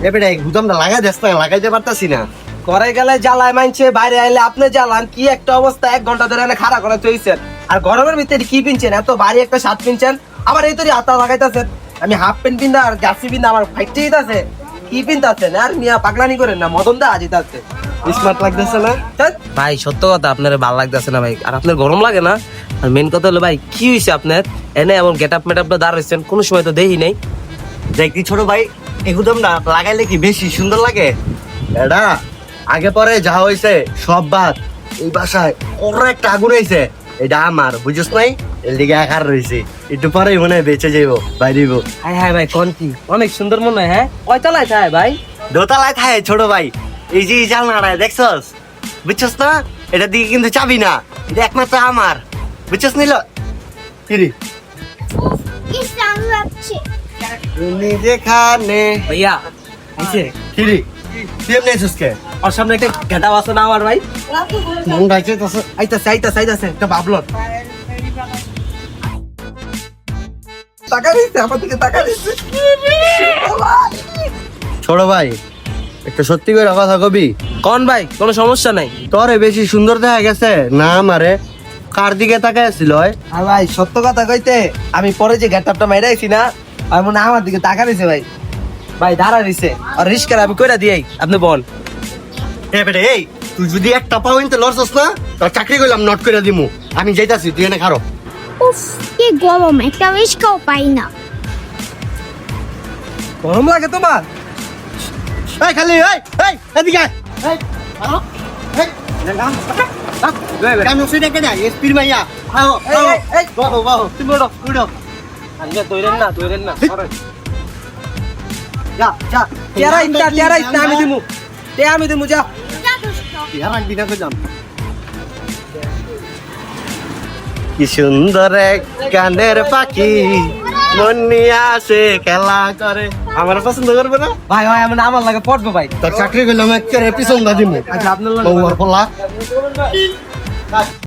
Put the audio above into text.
এবারে গুদামটা লাগাই দেস না, লাগাইতে পারতাছি না। ঘরে গেলে জ্বালায় মানছে, বাইরে আইলে আপনি জ্বালান। কি একটা অবস্থা, 1 ঘন্টা ধরে এনে খাড়া করে চইছেন। আর গরমের ভিতরে কি পিনছেন, এত ভারী একটা শার্ট পিনছেন, আবার এই তরি হাতা লাগাইতেছেন। আমি হাফ প্যান্ট পিন্দা আর জার্সি পিন্দা আমার ফাইটে যেতেছে। কি পিনতাছেন আর মিয়া পাগলানি করেন না, মদন দা আজিতাছে। স্মার্ট লাগতেছে না ভাই? সত্য কথা, আপনার ভালো লাগতেছে না ভাই। আর আপনার গরম লাগে না? আর মেন কথা হলো ভাই, কি হয়েছে আপনার? এনে এমন গেট আপ মেট দাঁড়াইছেন, কোনো সময় তো দেখি নাই। দেখি ছোট ভাই, এই গুদামটা লাগাইলে কি বেশি সুন্দর লাগে? এটা আগে পরে যা হয়েছে সব বাদ, এই বাসায় ওর একটা আগুন হয়েছে, এটা আমার, বুঝছ নাই? এর দিকে আকার রয়েছে, একটু পরেই মনে হয় বেঁচে যাইব, বাইরিব। হাই হাই ভাই, কোন কি অনেক সুন্দর মনে হয়। হ্যাঁ, কয়তলায় থাকে ভাই? দোতলায় থাকে ছোট ভাই। এই যে জানলাটা দেখছস, বুঝছস না? এটা দিকে কিন্তু চাবি না, এটা একমাত্র আমার, বুঝছস নিল কিরি তুমি যেখানে ভাইয়া আইছে কিরি তুই এমনি আছিস কে? ওর সামনে একটা গেট আপ আছে না আমার ভাই? মন ডাইছে তো আইতাছে একটা বাবলট। টাকা দিচ্ছে আমার দিকে, টাকা দিচ্ছে। ছোট ভাই, একটা সত্যি করে কথা কবি? কোন ভাই? কোনো সমস্যা নাই। তোরে বেশি সুন্দর দেখা গেছে না আমারে? কার দিকে তাকায় ছিল? আর ভাই সত্য কথা কইতে, আমি পরে যে গেট আপটা মাইরা আইছি না, আর মনে হয় আমার দিকে টাকা দিছে ভাই। ভাই দাঁড়া দিছে, আর রিস্কার আমি কইরা দিই, আপনি বল। এবারে এই তুই যদি একটা পাউন্ট লড়ছস না, তোর চাকরি করলাম নট করে দিমু। আমি যাইতাছি, তুই এনে খারো। উফ, কি গরম, একটা রিস্কাও পাই না। গরম লাগে তোমার? এই খালি এই এই এদিকে আয়। এই আরো এই নাম আমি উঠে দেখে যাই এসপির মাইয়া। আও আও এই বাহ বাহ তুমি উঠো উঠো। আজকে তৈরেন না যা যা তেরা ইত্তা আমি দিমু যা। ইয়ার রাখবি না কইলাম। কি সুন্দর এক কানের পাখি, মন নিয়ে আসে খেলা করে। আমার পছন্দ করবে না ভাই ভাই আমার লাগে পড়বো ভাই। তোর চাকরি করলাম একেবারে পিছন দা দিমু। আচ্ছা আপনার বউয়ার পোলা